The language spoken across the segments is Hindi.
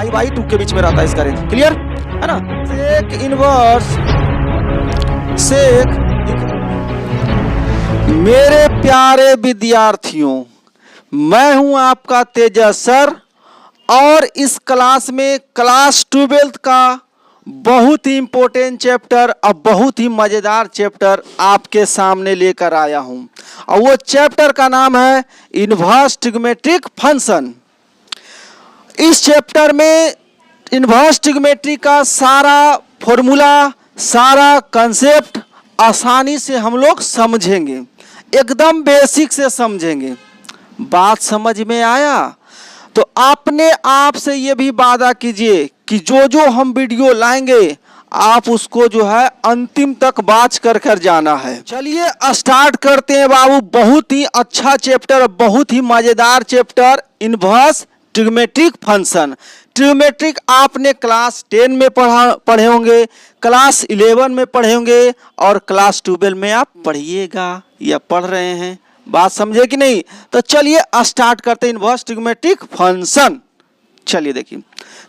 पाई बाई 2 के बीच में रहता है इसका रेंज, क्लियर है ना। Sec inverse sec. मेरे प्यारे विद्यार्थियों, मैं हूं आपका तेजस सर और इस क्लास में क्लास 12th का बहुत ही इंपॉर्टेंट चैप्टर और बहुत ही मज़ेदार चैप्टर आपके सामने लेकर आया हूं और वो चैप्टर का नाम है इनवर्स ट्रिग्मेट्रिक फंक्शन। इस चैप्टर में इनवर्स ट्रिग्मेट्री का सारा फॉर्मूला, सारा कंसेप्ट आसानी से हम लोग समझेंगे, एकदम बेसिक से समझेंगे। बात समझ में आया? तो अपने आप से ये भी वादा कीजिए कि जो हम वीडियो लाएंगे आप उसको जो है अंतिम तक वाच कर जाना है। चलिए स्टार्ट करते हैं बाबू। बहुत ही अच्छा चैप्टर, बहुत ही मज़ेदार चैप्टर, इनवर्स ट्रिग्मेट्रिक फंक्शन। ट्रिग्मेट्रिक आपने क्लास 10 में पढ़े होंगे, क्लास 11 में पढ़े होंगे और क्लास 12 में आप पढ़िएगा या पढ़ रहे हैं। बात समझे कि नहीं? तो चलिए स्टार्ट करते हैं इनवर्स ट्रिग्मेट्रिक फंक्शन। चलिए देखिए,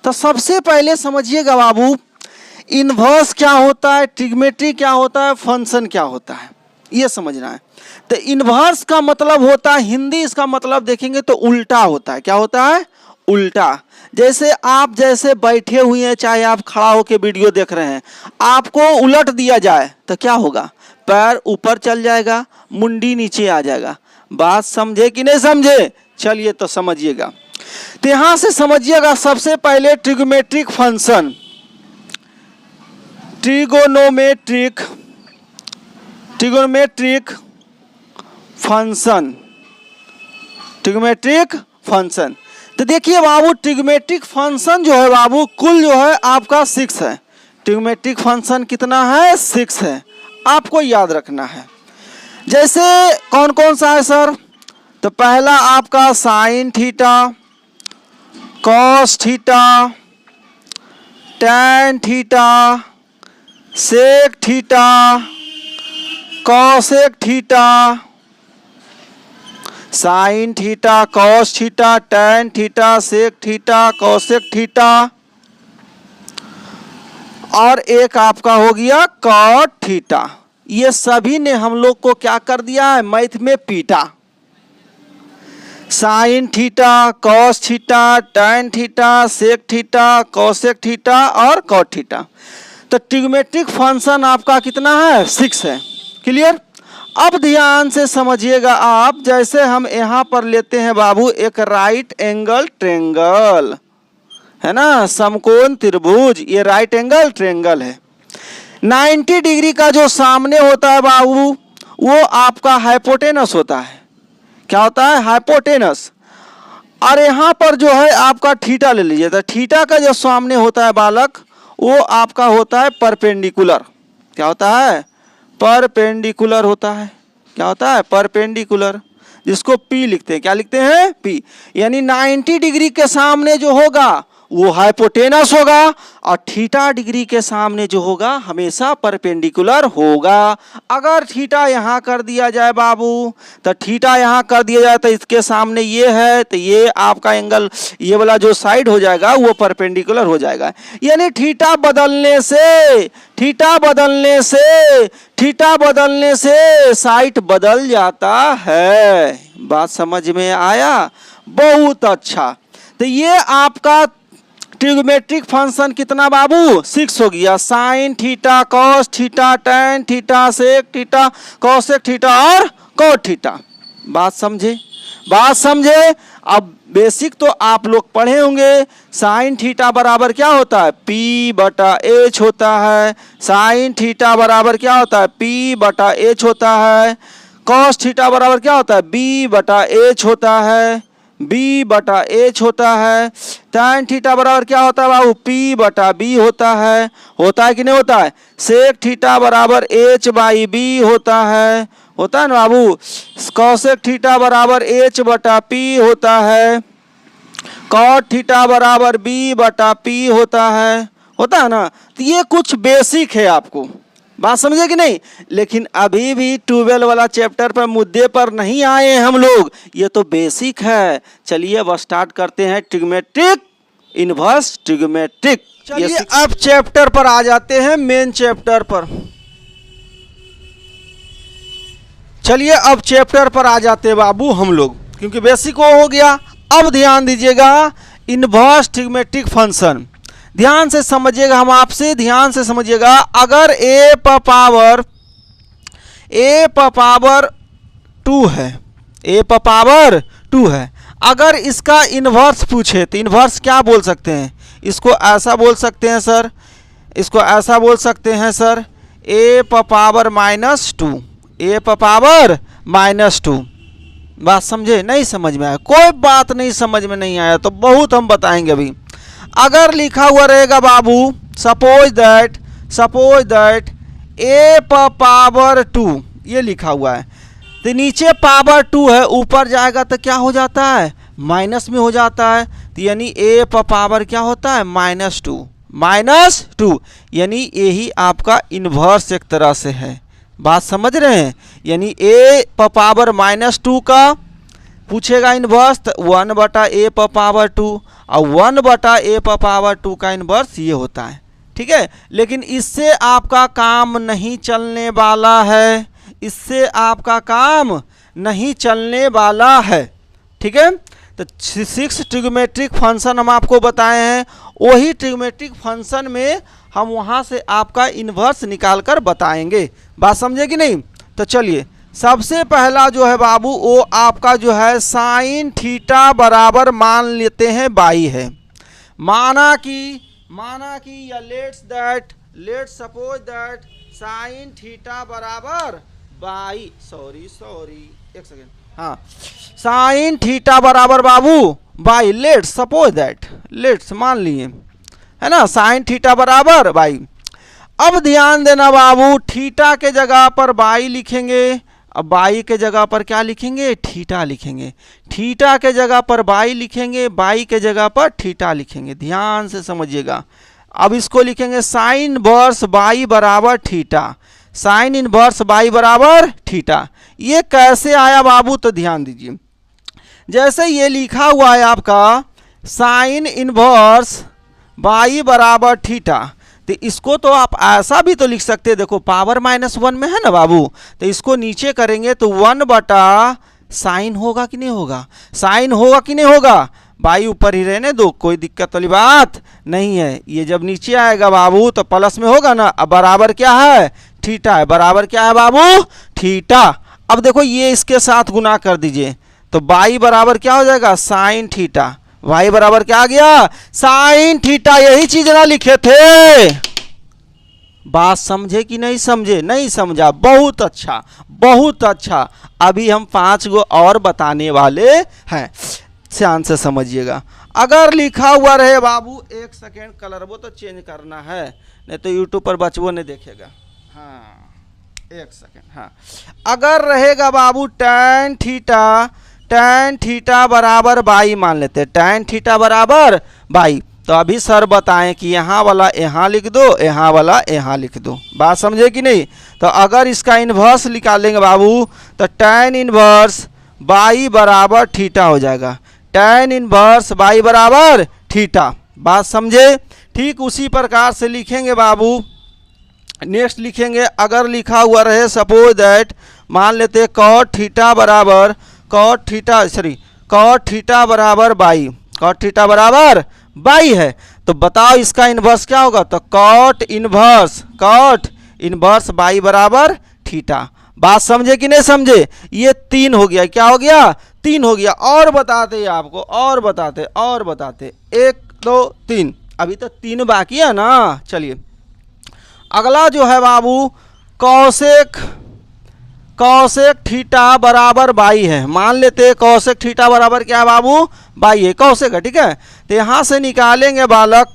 तो सबसे पहले समझिएगा बाबू, इनवर्स क्या होता है, ट्रिग्मेट्री क्या होता है, फंक्शन क्या होता है, ये समझना है। तो इनवर्स का मतलब होता है, हिंदी इसका मतलब देखेंगे तो उल्टा होता है। क्या होता है? उल्टा। जैसे आप जैसे बैठे हुए हैं, चाहे आप खड़ा होकर वीडियो देख रहे हैं, आपको उलट दिया जाए तो क्या होगा? पैर ऊपर चल जाएगा, मुंडी नीचे आ जाएगा। बात समझे कि नहीं समझे? चलिए तो समझिएगा। तो यहां से समझिएगा सबसे पहले ट्रिग्मेट्रिक फंक्शन, ट्रिगोनोमेट्रिक फंक्शन, ट्रिग्मेट्रिक फंक्शन। तो देखिए बाबू, ट्रिग्मेट्रिक फंक्शन जो है बाबू कुल जो है आपका 6 है। ट्रिग्मेट्रिक फंक्शन कितना है? 6 है। आपको याद रखना है। जैसे कौन कौन सा है सर? तो पहला आपका sine theta, cos theta, tan theta, sec theta, cosec theta, sine theta, cos theta, tan theta, sec theta, cosec theta और एक आपका हो गया कॉट थीटा। ये सभी ने हम लोग को क्या कर दिया है? मैथ में पीटा। Sine theta, cos theta, tan theta, sec theta, cosec theta और कॉट थीटा। तो ट्रिग्मेट्रिक फंक्शन आपका कितना है? 6 है। क्लियर? अब ध्यान से समझिएगा आप। जैसे हम यहाँ पर लेते हैं बाबू एक राइट एंगल ट्रायंगल, है ना, समकोण त्रिभुज, ये राइट एंगल ट्रायंगल है। 90 डिग्री का जो सामने होता है बाबू वो आपका हाइपोटेनस होता है। क्या होता है? हाइपोटेनस। और यहाँ पर जो है आपका थीटा ले लीजिए, तो थीटा का जो सामने होता है बालक वो आपका होता है परपेंडिकुलर। क्या होता है? परपेंडिकुलर होता है। क्या होता है? परपेंडिकुलर, जिसको पी लिखते हैं। क्या लिखते हैं? पी। यानी 90 डिग्री के सामने जो होगा वो हाइपोटेनस होगा और थीटा डिग्री के सामने जो होगा हमेशा परपेंडिकुलर होगा। अगर थीटा यहाँ कर दिया जाए बाबू, तो थीटा यहाँ कर दिया जाए तो इसके सामने ये है, तो ये आपका एंगल, ये वाला जो साइड हो जाएगा वो परपेंडिकुलर हो जाएगा। यानी थीटा बदलने से साइड बदल जाता है। बात समझ में आया? बहुत अच्छा। तो ये आपका ट्रिग्मेट्रिक फंक्शन कितना बाबू? 6 हो गया। Sine theta, cos theta, tan theta, sec theta, cosec theta और कॉट थीटा। बात समझे? बात समझे? अब बेसिक तो आप लोग पढ़े होंगे। साइन थीटा बराबर क्या होता है? पी बटा एच होता है। साइन थीटा बराबर क्या होता है? पी बटा एच होता है। कॉस थीटा बराबर क्या होता है? बी बटा एच होता है। बी बटा एच होता है। टैन थीटा बराबर क्या होता है बाबू? पी बटा बी होता है। होता है कि नहीं होता है? सेक थीटा बराबर एच बाई बी होता है। होता है ना बाबू? कॉसेक थीटा बराबर एच बटा पी होता है। कॉट थीटा बराबर बी बटा पी होता है। होता है ना? तो ये कुछ बेसिक है आपको। बात समझे कि नहीं? लेकिन अभी भी 12 वाला चैप्टर पर मुद्दे पर नहीं आए हम लोग, ये तो बेसिक है। चलिए अब स्टार्ट करते हैं ट्रिग्मेट्रिक इनवर्स ट्रिग्मेट्रिक। चलिए अब चैप्टर पर आ जाते हैं, मेन चैप्टर पर। चलिए अब चैप्टर पर आ जाते हैं बाबू हम लोग, क्योंकि बेसिक हो गया। अब ध्यान दीजिएगा, इनवर्स ट्रिग्मेट्रिक फंक्शन ध्यान से समझिएगा, हम आपसे ध्यान से समझिएगा। अगर ए पावर 2 है, ए पावर 2 है, अगर इसका इन्वर्स पूछे तो इन्वर्स क्या बोल सकते हैं? इसको ऐसा बोल सकते हैं सर, इसको ऐसा बोल सकते हैं सर, ए पावर -2, ए पावर -2। बात समझे? नहीं समझ में आया? कोई बात नहीं, समझ में नहीं आया तो बहुत हम बताएंगे अभी। अगर लिखा हुआ रहेगा बाबू, सपोज दैट ए पावर 2 ये लिखा हुआ है, तो नीचे पावर 2 है, ऊपर जाएगा तो क्या हो जाता है? माइनस में हो जाता है। तो यानी ए पावर क्या होता है? -2, यानी यही आपका इन्वर्स एक तरह से है। बात समझ रहे हैं? यानी ए पावर -2 का पूछेगा इन्वर्स, तो 1/a पावर 2 और 1/a पावर 2 का इन्वर्स ये होता है। ठीक है, लेकिन इससे आपका काम नहीं चलने वाला है, इससे आपका काम नहीं चलने वाला है। ठीक है, तो 6 ट्रिग्मेट्रिक फंक्शन हम आपको बताए हैं, वही ट्रिग्मेट्रिक फंक्शन में हम वहाँ से आपका इन्वर्स निकाल कर बताएंगे। बात समझे कि नहीं? तो चलिए, सबसे पहला जो है बाबू वो आपका जो है साइन थीटा बराबर मान लेते हैं बाई है। माना कि या let's suppose that sine theta बराबर बाई, सॉरी एक सेकेंड, हाँ, साइन थीटा बराबर बाबू by, let's suppose that, let's मान लिए, है ना, साइन थीटा बराबर बाई। अब ध्यान देना बाबू, थीटा के जगह पर बाई लिखेंगे, अब बाई के जगह पर क्या लिखेंगे? थीटा लिखेंगे। थीटा के जगह पर बाई लिखेंगे, बाई के जगह पर थीटा लिखेंगे। ध्यान से समझिएगा। अब इसको लिखेंगे साइन इनवर्स बाई बराबर थीटा, साइन इनवर्स बाई बराबर थीटा। ये कैसे आया बाबू? तो ध्यान दीजिए, जैसे ये लिखा हुआ है आपका साइन इनवर्स बाई बराबर थीटा, तो इसको तो आप ऐसा भी तो लिख सकते हैं, देखो पावर -1 में है ना बाबू, तो इसको नीचे करेंगे तो 1 साइन होगा कि नहीं होगा? साइन होगा कि नहीं होगा? बाई ऊपर ही रहने दो, कोई दिक्कत वाली बात नहीं है। ये जब नीचे आएगा बाबू तो प्लस में होगा ना। अब बराबर क्या है? थीटा है। बराबर क्या है बाबू? थीटा। अब देखो ये इसके साथ गुना कर दीजिए, तो बाई बराबर क्या हो जाएगा? Sine theta. वाई बराबर क्या आ गया? Sine theta. यही चीज ना लिखे थे। बात समझे कि नहीं समझे? नहीं समझा? बहुत अच्छा, बहुत अच्छा। अभी हम 5 गो और बताने वाले हैं, ध्यान से समझिएगा। अगर लिखा हुआ रहे बाबू, एक सेकेंड, कलर वो तो चेंज करना है, नहीं तो यूट्यूब पर बचवो नहीं देखेगा। हाँ, एक सेकेंड, हाँ, अगर रहेगा बाबू tan थीटा बराबर बाई मान लेते हैं, tan थीटा बराबर बाई। तो अभी सर बताएं कि यहाँ वाला यहाँ लिख दो, यहाँ वाला यहाँ लिख दो। बात समझे कि नहीं? तो अगर इसका इन्वर्स निकालेंगे बाबू तो tan इन्वर्स बाई बराबर थीटा हो जाएगा, tan इन्वर्स बाई बराबर थीटा। बात समझे? ठीक उसी प्रकार से लिखेंगे बाबू। नेक्स्ट लिखेंगे, अगर लिखा हुआ रहे सपोज दैट, मान लेते cot थीटा बराबर cot थीटा बराबर बाई, cot थीटा बराबर बाई है, तो बताओ इसका इन्वर्स क्या होगा? तो cot इन्वर्स बाई बराबर थीटा। बात समझे कि नहीं समझे? ये 3 हो गया। क्या हो गया? 3 हो गया। और बताते हैं आपको, और बताते 1 2 3, अभी तो 3 बाकी है ना। चलिए अगला जो है बाबू कौसेक थीटा बराबर बाई है। मान लेते हैं कौसेक थीटा बराबर क्या है बाबू? बाई है, कौसेक है। ठीक है, तो यहाँ से निकालेंगे बालक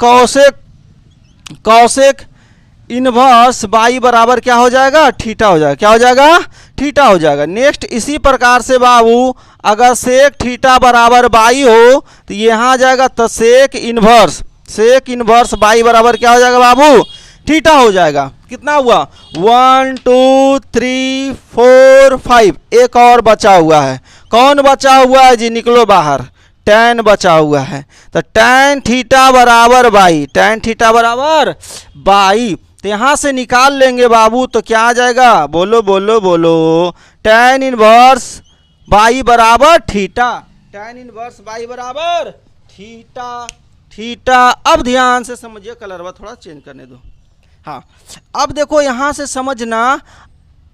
कौसेक इनवर्स बाई बराबर क्या हो जाएगा? थीटा हो जाएगा। क्या हो जाएगा? थीटा हो जाएगा। नेक्स्ट इसी प्रकार से बाबू, अगर सेक थीटा बराबर बाई हो तो यहाँ आ जाएगा तो सेक इनवर्स बाई बराबर क्या हो जाएगा बाबू? थीटा हो जाएगा। कितना हुआ? 1 2 3 4 5, एक और बचा हुआ है। कौन बचा हुआ है जी? निकलो बाहर। tan बचा हुआ है, तो tan थीटा बराबर बाई, tan थीटा बराबर बाई, तो यहाँ से निकाल लेंगे बाबू, तो क्या आ जाएगा, बोलो बोलो बोलो, tan इनवर्स बाई बराबर थीटा, tan इनवर्स बाई बराबर थीटा, थीटा। अब ध्यान से समझिए, कलरवा थोड़ा चेंज करने दो। हाँ, अब देखो यहाँ से समझना,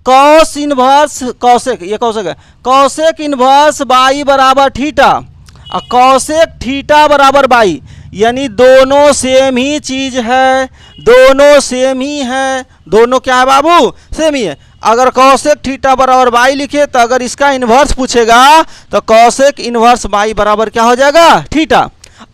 कॉस इनवर्स कौसेक, ये कौसेक है, कौसेक इनवर्स बाई बराबर थीटा और कौसेक थीटा बराबर बाई, यानी दोनों सेम ही चीज है, दोनों सेम ही है, दोनों क्या है बाबू, सेम ही है। अगर कौसेक थीटा बराबर बाई लिखे तो अगर इसका इन्वर्स पूछेगा तो कौसेक इन्वर्स बाई बराबर क्या हो जाएगा, थीटा।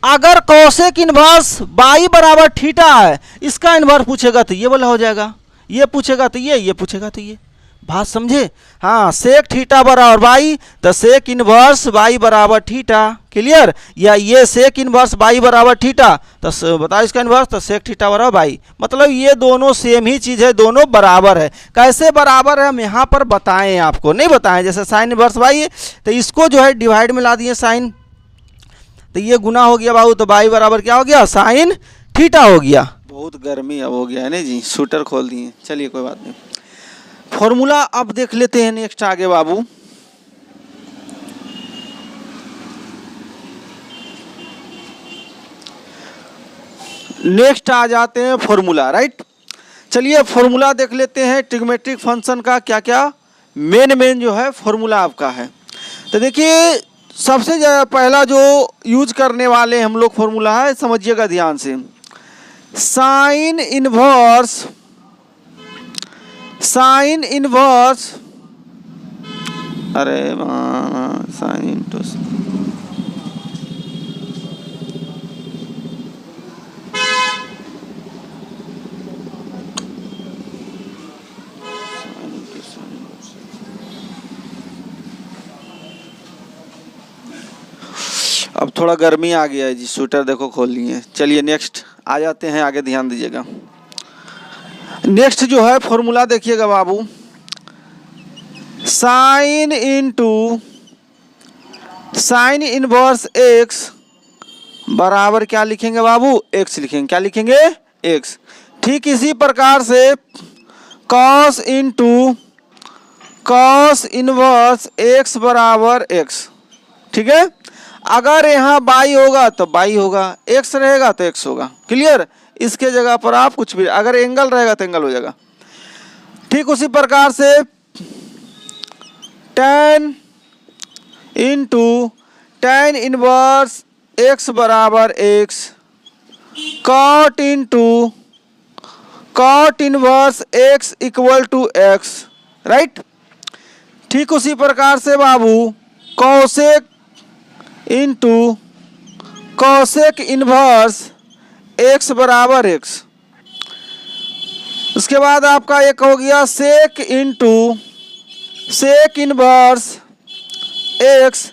अगर कौसेक इन्वर्स बाई बराबर थीटा है, इसका इन्वर्स पूछेगा तो ये वाला हो जाएगा, ये पूछेगा तो ये पूछेगा तो ये, बात समझे। हाँ, सेक थीटा बराबर बाई तो सेक इनवर्स बाई बराबर थीटा, क्लियर। या ये सेक इनवर्स बाई बराबर थीटा तो बताओ इसका इनवर्स, तो सेक थीटा बराबर बाई, मतलब ये दोनों सेम ही चीज़ है, दोनों बराबर है। कैसे बराबर है हम यहाँ पर बताएं, आपको नहीं बताएं। जैसे साइन इनवर्स बाई है तो इसको जो है डिवाइड में ला दिए साइन, तो ये गुना हो गया बाबू, तो बाई बराबर क्या हो गया, साइन थीटा हो गया। बहुत गर्मी अब हो गया है ना जी, शूटर खोल दिए, चलिए कोई बात नहीं। फॉर्मूला अब देख लेते हैं नेक्स्ट आगे बाबू। नेक्स्ट आ जाते हैं फॉर्मूला, राइट। चलिए फॉर्मूला देख लेते हैं ट्रिग्नोमेट्रिक फंक्शन का, क्या क्या मेन जो है फॉर्मूला आपका है। तो देखिए सबसे ज़्यादा पहला जो यूज करने वाले हम लोग फॉर्मूला है, समझिएगा ध्यान से, साइन इनवर्स, साइन इनवर्स, अरे साइन इंटू, अब थोड़ा गर्मी आ गया है जी, स्वेटर देखो खोल लिए। चलिए नेक्स्ट आ जाते हैं आगे, ध्यान दीजिएगा। नेक्स्ट जो है फॉर्मूला देखिएगा बाबू, sine into sine inverse x बराबर क्या लिखेंगे बाबू, एक्स लिखेंगे, क्या लिखेंगे, एक्स। ठीक इसी प्रकार से cos into cos inverse x बराबर एक्स, ठीक है। अगर यहाँ बाई होगा तो बाई होगा, एक्स रहेगा तो एक्स होगा, क्लियर। इसके जगह पर आप कुछ भी, अगर एंगल रहेगा तो एंगल हो जाएगा। ठीक उसी प्रकार से tan into tan inverse x बराबर x, cot into cot inverse x equal to x, right. ठीक उसी प्रकार से बाबू cosec into cosec inverse x बराबर एक्स। उसके बाद आपका एक हो गया sec into sec inverse x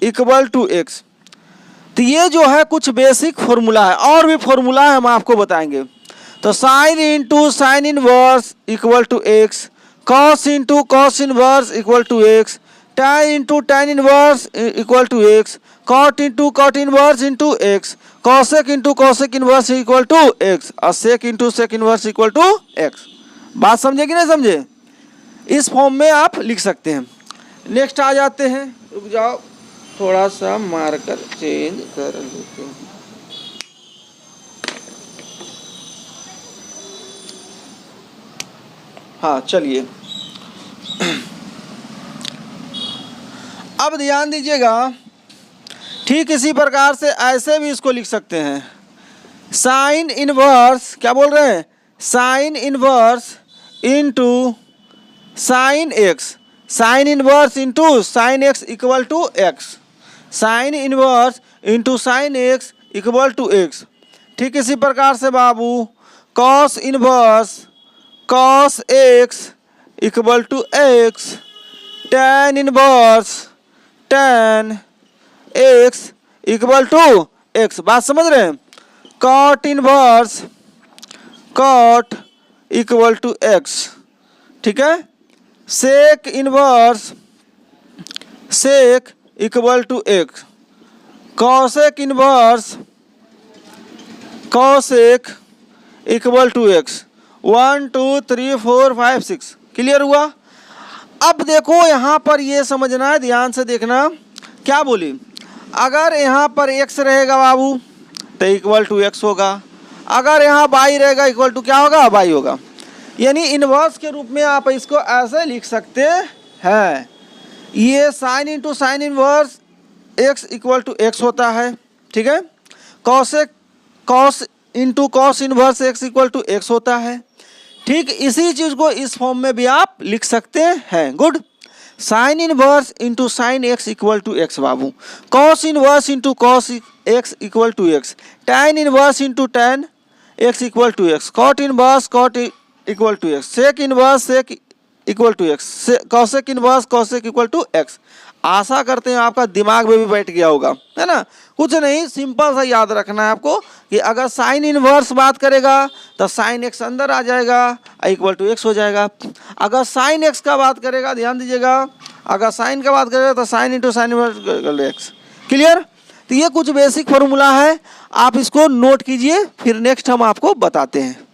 equal to x. तो ये जो है कुछ बेसिक फॉर्मूला है, और भी फॉर्मूला है हम आपको बताएंगे। तो sine into sine inverse equal to x, cos into cos inverse equal to x, tan into tan inverse equal to x, cot into cot inverse into x, cosec into cosec inverse equal to x, और sec into sec inverse equal to x. बात समझे कि नहीं समझे, इस फॉर्म में आप लिख सकते हैं। नेक्स्ट आ जाते हैं, रुक जाओ थोड़ा सा मार्कर चेंज कर लेते हैं। हाँ चलिए अब ध्यान दीजिएगा, ठीक इसी प्रकार से ऐसे भी इसको लिख सकते हैं, साइन इनवर्स, क्या बोल रहे हैं, sine inverse into sine x, sine inverse into sine x equal to x, sine inverse into sine x equal to x. ठीक इसी प्रकार से बाबू cos inverse cos x equal to x, tan inverse tan x equal to x. बात समझ रहे हैं, cot inverse cot equal to x, ठीक है। Sec inverse sec equal to x, cosec inverse cosec equal to x. 1 2 3 4 5 6 clear हुआ। अब देखो यहाँ पर ये समझना है, ध्यान से देखना क्या बोली। अगर यहाँ पर x रहेगा बाबू तो इक्वल टू एक्स होगा, अगर यहाँ y रहेगा इक्वल टू क्या होगा, y होगा। यानी इनवर्स के रूप में आप इसको ऐसे लिख सकते हैं, ये sine into sine inverse x equal to x होता है, ठीक है। Cosec cos into cos inverse x equal to x होता है। ठीक इसी चीज़ को इस फॉर्म में भी आप लिख सकते हैं। Good. Sine inverse into sine x equal to x बाबू, cos inverse into cos x equal to x, tan inverse into tan x equal to x, cot inverse cot equal to x, sec inverse sec equal to x, cosec inverse cosec equal to x. आशा करते हैं आपका दिमाग में भी बैठ गया होगा, है ना। कुछ नहीं, सिंपल सा याद रखना है आपको कि अगर साइन इनवर्स बात करेगा तो साइन एक्स अंदर आ जाएगा, इक्वल टू एक्स हो जाएगा। अगर साइन एक्स का बात करेगा, ध्यान दीजिएगा, अगर साइन का बात करेगा तो sine into sine inverse x. Clear. तो ये कुछ बेसिक फॉर्मूला है, आप इसको नोट कीजिए, फिर नेक्स्ट हम आपको बताते हैं।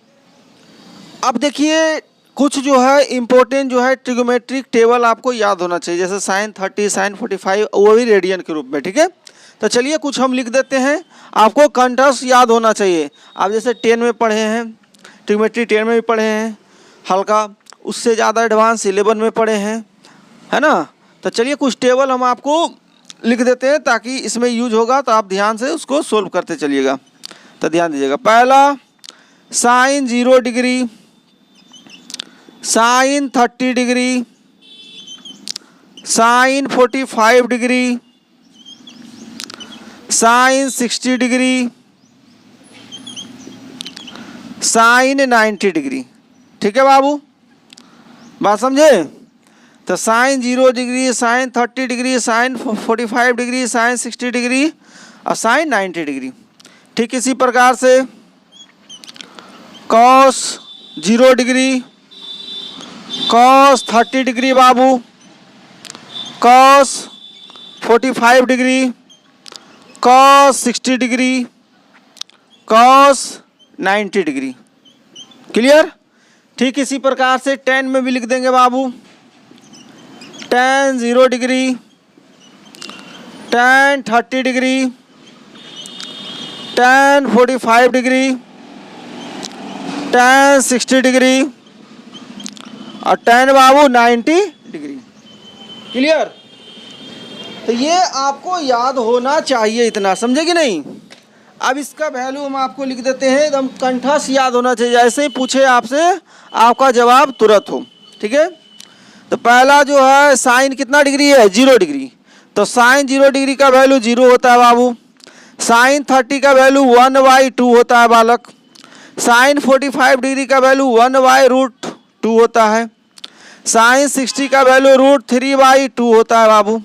अब देखिए कुछ जो है इम्पोर्टेंट जो है ट्रिगोमेट्रिक टेबल आपको याद होना चाहिए, जैसे साइन 30 साइन 45, वो भी रेडियन के रूप में, ठीक है। तो चलिए कुछ हम लिख देते हैं, आपको कंटस्ट याद होना चाहिए। आप जैसे 10 में पढ़े हैं, ट्रिगोमेट्री 10 में भी पढ़े हैं हल्का, उससे ज़्यादा एडवांस 11 में पढ़े हैं, है ना। तो चलिए कुछ टेबल हम आपको लिख देते हैं ताकि इसमें यूज होगा, तो आप ध्यान से उसको सोल्व करते चलिएगा। तो ध्यान दीजिएगा, पहला sine 0 degree, sine 30 degree, sine 45 degree, sine 60 degree, sine 90 degree. ठीक है बाबू, बात समझे। तो sine 0 degree, sine 30 degree, sine 45 degree, sine 60 degree और साइन 90 डिग्री। ठीक इसी प्रकार से कॉस 0 डिग्री, कॉस 30 डिग्री बाबू, cos 45 degree, cos 60 degree, cos 90 degree. Clear. ठीक इसी प्रकार से टेन में भी लिख देंगे बाबू, tan 0 degree, tan 30 degree, tan 45 degree, tan 60 degree और टेन बाबू 90 डिग्री। क्लियर। तो ये आपको याद होना चाहिए, इतना समझे कि नहीं। अब इसका वैल्यू हम आपको लिख देते हैं, एकदम कंठस्थ याद होना चाहिए, ऐसे ही पूछे आपसे आपका जवाब तुरंत हो। ठीक है। तो पहला जो है साइन कितना डिग्री है, 0 डिग्री, तो साइन 0 डिग्री का वैल्यू 0 होता है बाबू। साइन 30 का वैल्यू 1/2 होता है बालक। साइन 45 डिग्री का वैल्यू 1/√2 होता है। साइन 60 का वैल्यू √3/2 होता है बाबू।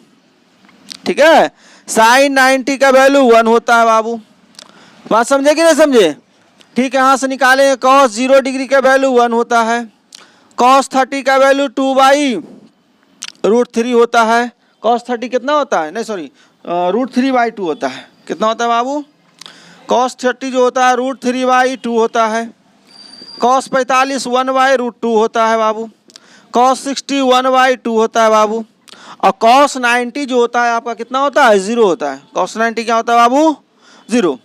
ठीक है। साइन 90 का वैल्यू 1 होता है बाबू। बात समझे कि नहीं समझे। ठीक है, यहाँ से निकालेंगे, कॉस 0 डिग्री का वैल्यू 1 होता है, कॉस 30 का वैल्यू 2/√3 होता है। कॉस 30 कितना होता है, नहीं सॉरी √3/2 होता है। कितना होता है बाबू, कॉस 30 जो होता है √3/2 होता है। कॉस 45 1/√2 होता है बाबू। कॉस 60 1/2 होता है बाबू। और कॉस 90 जो होता है आपका कितना होता है, 0 होता है। कॉस 90 क्या होता है बाबू, 0।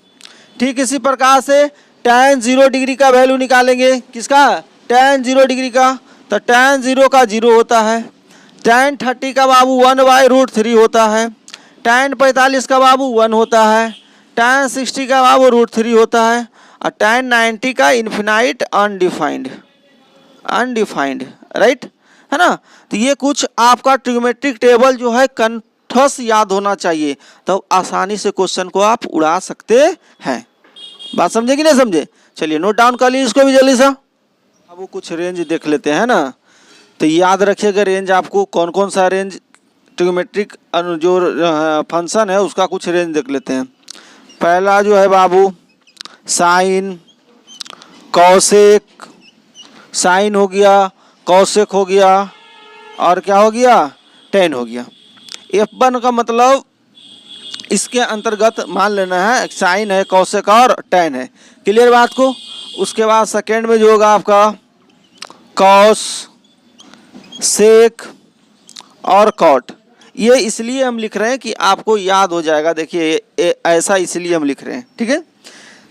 ठीक इसी प्रकार से tan 0 डिग्री का वैल्यू निकालेंगे, किसका, tan 0 डिग्री का, तो tan 0 का 0 होता है। tan 30 का बाबू 1/√3 होता है। tan 45 का बाबू 1 होता है। tan 60 का बाबू √3 होता है। और tan 90 का इन्फिनाइट अनडिफाइंड, राइट, है ना। तो ये कुछ आपका ट्रिगोमेट्रिक टेबल जो है कंठस्थ याद होना चाहिए, तो आसानी से क्वेश्चन को आप उड़ा सकते हैं। बात समझे कि नहीं समझे। चलिए नोट डाउन कर लीजिए इसको भी जल्दी सा। अब वो कुछ रेंज देख लेते हैं ना, तो याद रखिएगा रेंज आपको कौन कौन सा रेंज ट्रिगोमेट्रिक जो फंक्शन है उसका कुछ रेंज देख लेते हैं। पहला जो है बाबू साइन, कॉसेक, साइन हो गया, कॉसेक हो गया और क्या हो गया, टेन हो गया। F1 का मतलब इसके अंतर्गत मान लेना है साइन है, कौशिक और टैन है। क्लियर बात को। उसके बाद सेकेंड में जो होगा आपका कॉस, सेक और कॉट। ये इसलिए हम लिख रहे हैं कि आपको याद हो जाएगा। देखिए ऐसा इसलिए हम लिख रहे हैं, ठीक है।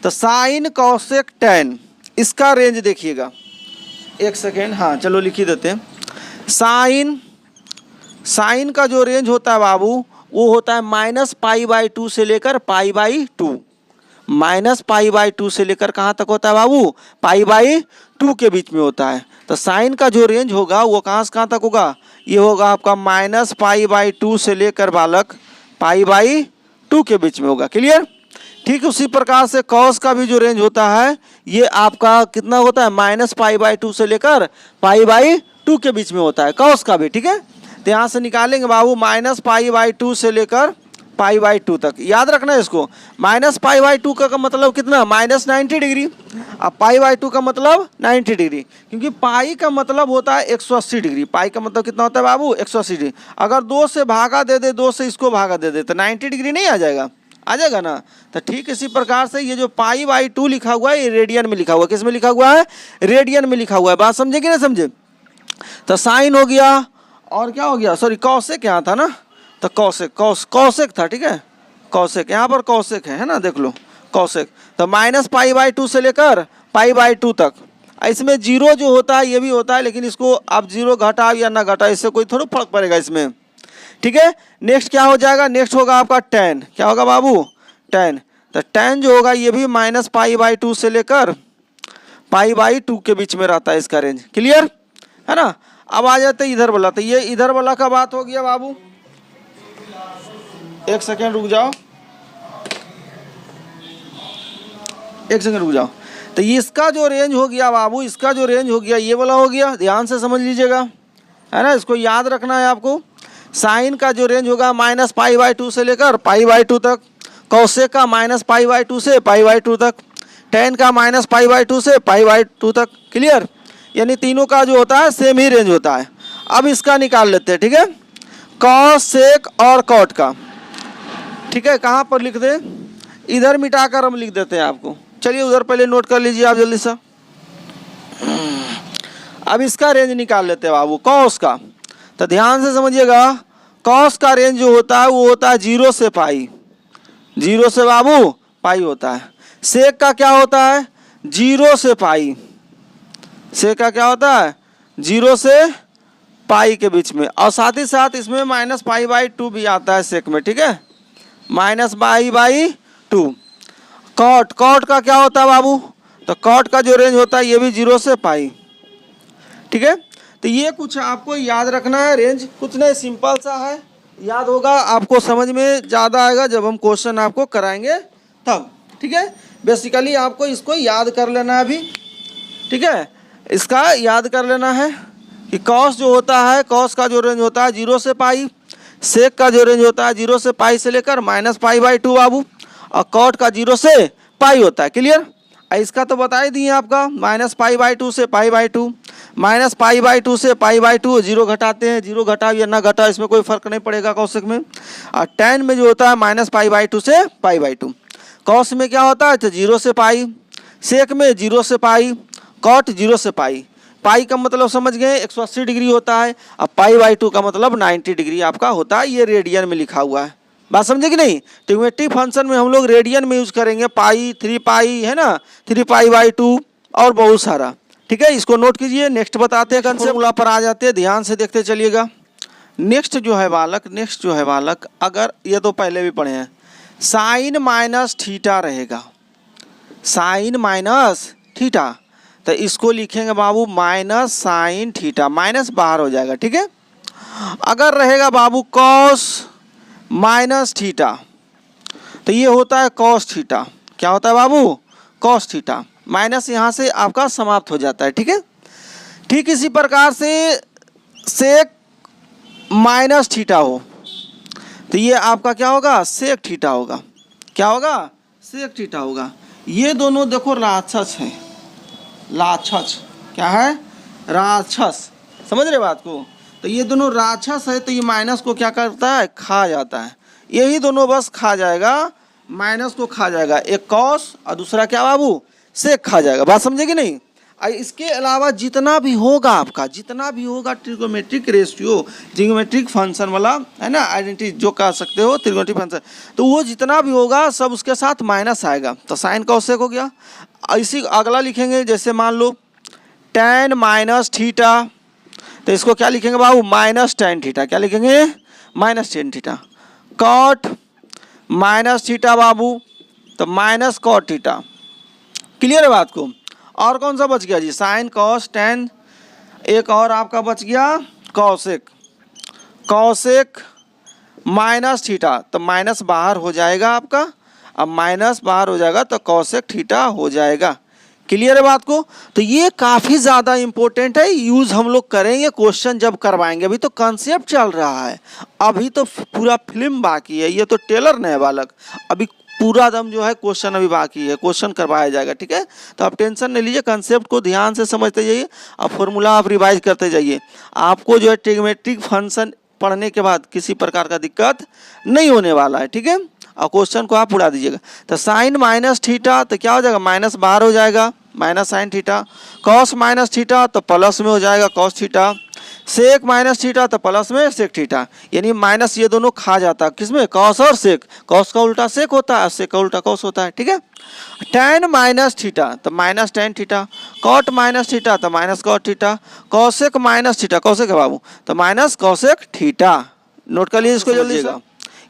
तो साइन, कौशिक, टैन, इसका रेंज देखिएगा। एक सेकेंड, हाँ चलो लिख ही देते हैं। साइन का जो रेंज होता है बाबू वो होता है -π/2 से लेकर π/2। -π/2 से लेकर कहाँ तक होता है बाबू? π/2 के बीच में होता है। तो साइन का जो रेंज होगा वो कहाँ से कहाँ तक होगा? ये होगा आपका -π/2 से लेकर बालक π/2 के बीच में होगा। क्लियर। ठीक उसी प्रकार से कॉस का भी जो रेंज होता है ये आपका कितना होता है? -π/2 से लेकर π/2 के बीच में होता है कॉस का भी। ठीक है, तो यहाँ से निकालेंगे बाबू -π/2 से लेकर π/2 तक। याद रखना है इसको। -π/2 का मतलब कितना? -90 डिग्री। अब π/2 का मतलब 90 डिग्री, क्योंकि पाई का मतलब होता है 180 डिग्री। पाई का मतलब कितना होता है बाबू? 180 डिग्री। अगर 2 से भागा दे दे, 2 से इसको भागा दे दे तो 90 डिग्री नहीं आ जाएगा? आ जाएगा ना। तो ठीक इसी प्रकार से ये जो π/2 लिखा हुआ है ये रेडियन में लिखा हुआ है। किस में लिखा हुआ है? रेडियन में लिखा हुआ है। बात समझे कि नहीं समझे? तो साइन हो गया और क्या हो गया? सॉरी कौशिक यहाँ था ना, तो कौशिक था। ठीक है, कौशिक यहाँ पर कौशिक है ना, देख लो कौशिक। तो -π/2 से लेकर π/2 तक। इसमें जीरो जो होता है ये भी होता है, लेकिन इसको आप जीरो घटाओ या ना घटाओ इससे कोई थोड़ा फर्क पड़ेगा इसमें। ठीक है, नेक्स्ट क्या हो जाएगा? नेक्स्ट होगा आपका टैन। क्या होगा बाबू? टैन। तो टैन जो होगा ये भी -π/2 से लेकर π/2 के बीच में रहता है इसका रेंज। क्लियर है ना। अब आ जाते हैं इधर वाला। तो ये इधर वाला का बात हो गया बाबू। एक सेकेंड रुक जाओ, एक सेकेंड रुक जाओ। तो इसका जो रेंज हो गया बाबू, इसका जो रेंज हो गया ये वाला हो गया। ध्यान से समझ लीजिएगा, है ना, इसको याद रखना है आपको। साइन का जो रेंज होगा -π/2 से लेकर π/2 तक। कौशिक का -π/2 से π/2 तक। टैन का -π/2 से π/2 तक। क्लियर। यानी तीनों का जो होता है सेम ही रेंज होता है। अब इसका निकाल लेते हैं। ठीक है, कॉस, सेक और कॉट का। ठीक है, कहाँ पर लिख दें? इधर मिटाकर हम लिख देते हैं आपको। चलिए उधर पहले नोट कर लीजिए आप जल्दी से। अब इसका रेंज निकाल लेते हैं बाबू, कॉस का। तो ध्यान से समझिएगा, कॉस का रेंज जो होता है वो होता है 0 से पाई। 0 से बाबू पाई होता है। सेक का क्या होता है? 0 से पाई। सेक का क्या होता है? 0 से पाई के बीच में। और साथ ही साथ इसमें -π/2 भी आता है सेक में। ठीक है, -π/2। कॉट का क्या होता है बाबू? तो कॉट का जो रेंज होता है ये भी 0 से पाई। ठीक है, तो ये कुछ आपको याद रखना है। रेंज कुछ नहीं, सिंपल सा है, याद होगा आपको, समझ में ज़्यादा आएगा जब हम क्वेश्चन आपको कराएंगे तब। ठीक है, बेसिकली आपको इसको याद कर लेना है अभी। ठीक है, इसका याद कर लेना है कि कॉस जो होता है, कॉस का जो रेंज होता है 0 से पाई। सेक का जो रेंज होता है 0 से पाई से लेकर -π/2 बाबू। और कॉट का 0 से पाई होता है। क्लियर। इसका तो बता ही दिए आपका, -π/2 से π/2। -π/2 से π/2 0 घटाते हैं, 0 घटाओ या ना घटाओ इसमें कोई फर्क नहीं पड़ेगा कौशिक में। और टैन में जो होता है -π/2 से π/2। कॉस में क्या होता है? तो 0 से पाई। सेक में 0 से पाई। कॉट 0 से पाई। पाई का मतलब समझ गए 180 डिग्री होता है। अब π/2 का मतलब 90 डिग्री आपका होता है। ये रेडियन में लिखा हुआ है। बात समझे कि नहीं? ट्रिग्नोमेट्री फंक्शन में हम लोग रेडियन में यूज करेंगे। पाई, 3 पाई है ना, 3π/2 और बहुत सारा। ठीक है, इसको नोट कीजिए। नेक्स्ट बताते हैं, फॉर्मूला पर आ जाते हैं, ध्यान से देखते चलिएगा। नेक्स्ट जो है बालक, अगर ये तो पहले भी पढ़े हैं, साइन माइनस थीटा रहेगा। साइन माइनस थीटा, तो इसको लिखेंगे बाबू माइनस साइन थीटा। माइनस बाहर हो जाएगा। ठीक है, अगर रहेगा बाबू कॉस माइनस थीटा, तो ये होता है कॉस थीटा। क्या होता है बाबू? Cos theta. माइनस यहाँ से आपका समाप्त हो जाता है। ठीक है, ठीक इसी प्रकार से सेक माइनस थीटा हो तो ये आपका क्या होगा? सेक थीटा होगा। क्या होगा? सेक थीटा होगा। ये दोनों देखो राक्षस हैं। राक्षस क्या है? राक्षस। समझ रहे बात को? तो ये दोनों राक्षस है, तो ये माइनस को क्या करता है? खा जाता है। यही दोनों बस खा जाएगा, माइनस को खा जाएगा, एक कॉस और दूसरा क्या बाबू सेक खा जाएगा। बात समझे कि नहीं? इसके अलावा जितना भी होगा आपका, जितना भी होगा ट्रिगोमेट्रिक रेशियो, ट्रिगोमेट्रिक फंक्शन वाला है ना, आइडेंटिटी जो कह सकते हो ट्रिगोमेट्रिक फंक्शन, तो वो जितना भी होगा सब उसके साथ माइनस आएगा। तो साइन कॉसेक हो गया। इसी अगला लिखेंगे, जैसे मान लो tan माइनस थीटा, तो इसको क्या लिखेंगे बाबू माइनस tan थीटा। क्या लिखेंगे? Minus tan theta. Cot minus theta बाबू, तो माइनस कॉट थीटा। क्लियर है बात को? और कौन सा बच गया जी? Sine cos tan. एक और आपका बच गया कॉसेक। कॉसेक माइनस थीटा, तो माइनस बाहर हो जाएगा आपका, अब माइनस बाहर हो जाएगा तो कॉसेक थीटा हो जाएगा। क्लियर है बात को? तो ये काफ़ी ज़्यादा इम्पोर्टेंट है, यूज़ हम लोग करेंगे क्वेश्चन जब करवाएंगे। अभी तो कंसेप्ट चल रहा है, अभी तो पूरा फिल्म बाकी है, ये तो टेलर नहीं है बालक, अभी पूरा दम जो है क्वेश्चन अभी बाकी है, क्वेश्चन करवाया जाएगा। ठीक है, तो आप टेंशन नहीं लीजिए, कंसेप्ट को ध्यान से समझते जाइए, अब फॉर्मूला आप रिवाइज करते जाइए। आपको जो है ट्रिग्मेट्रिक फंक्शन पढ़ने के बाद किसी प्रकार का दिक्कत नहीं होने वाला है। ठीक है, और क्वेश्चन को आप उड़ा दीजिएगा। तो साइन माइनस थीटा, तो क्या हो जाएगा माइनस बाहर हो जाएगा, minus sine theta. Cos minus theta, तो प्लस में हो जाएगा cos theta. Sec minus theta, तो प्लस में सेक थीटा, यानी माइनस ये दोनों खा जाता है किसमें? कॉस और सेक। कॉस का उल्टा सेक होता है, सेक का उल्टा कॉस होता है। ठीक है, टैन माइनस थीटा, तो minus tan theta. Cot minus theta, तो minus cot theta. Cosec minus theta, cosec है बाबू, तो माइनस कॉसेक थीटा। नोट कर लीजिए इसको जल्दी से,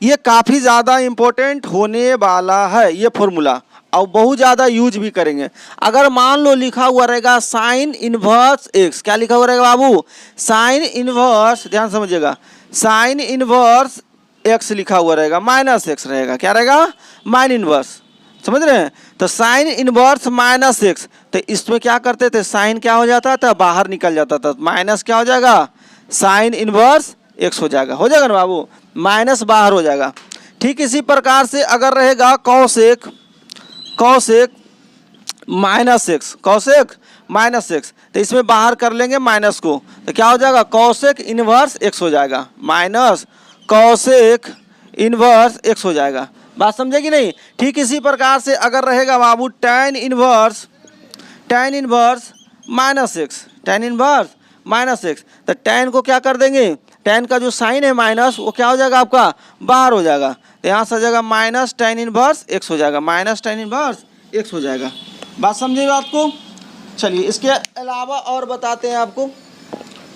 ये काफ़ी ज़्यादा इम्पोर्टेंट होने वाला है ये फॉर्मूला, और बहुत ज़्यादा यूज भी करेंगे। अगर मान लो लिखा हुआ रहेगा साइन इनवर्स एक्स, क्या लिखा हुआ रहेगा बाबू? साइन इनवर्स, ध्यान समझिएगा, साइन इनवर्स एक्स लिखा हुआ रहेगा, माइनस एक्स रहेगा, क्या रहेगा? Mine inverse. समझ रहे हैं? तो साइन इनवर्स माइनस एक्स, तो इसमें क्या करते थे, साइन क्या हो जाता था? बाहर निकल जाता था, माइनस क्या हो जाएगा? साइन इनवर्स एक्स हो जाएगा। हो जाएगा ना बाबू, माइनस बाहर हो जाएगा। ठीक इसी प्रकार से अगर रहेगा cosec, cosec minus x, cosec minus x, तो इसमें बाहर कर लेंगे माइनस को, तो क्या हो जाएगा? कॉसेक इनवर्स एक्स हो जाएगा, माइनस कॉसेक इनवर्स एक्स हो जाएगा। बात समझे कि नहीं? ठीक इसी प्रकार से अगर रहेगा बाबू tan inverse, tan inverse minus x, tan inverse minus x, तो टैन को क्या कर देंगे? टैन का जो साइन है माइनस, वो क्या हो जाएगा आपका? बाहर हो जाएगा, तो यहाँ से आ जाएगा माइनस टैन इनवर्स एक्स हो जाएगा, माइनस टैन इनवर्स एक्स हो जाएगा। बात समझे बात को? चलिए इसके अलावा और बताते हैं आपको,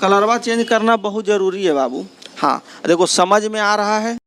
कलरवा चेंज करना बहुत ज़रूरी है बाबू। हाँ देखो समझ में आ रहा है।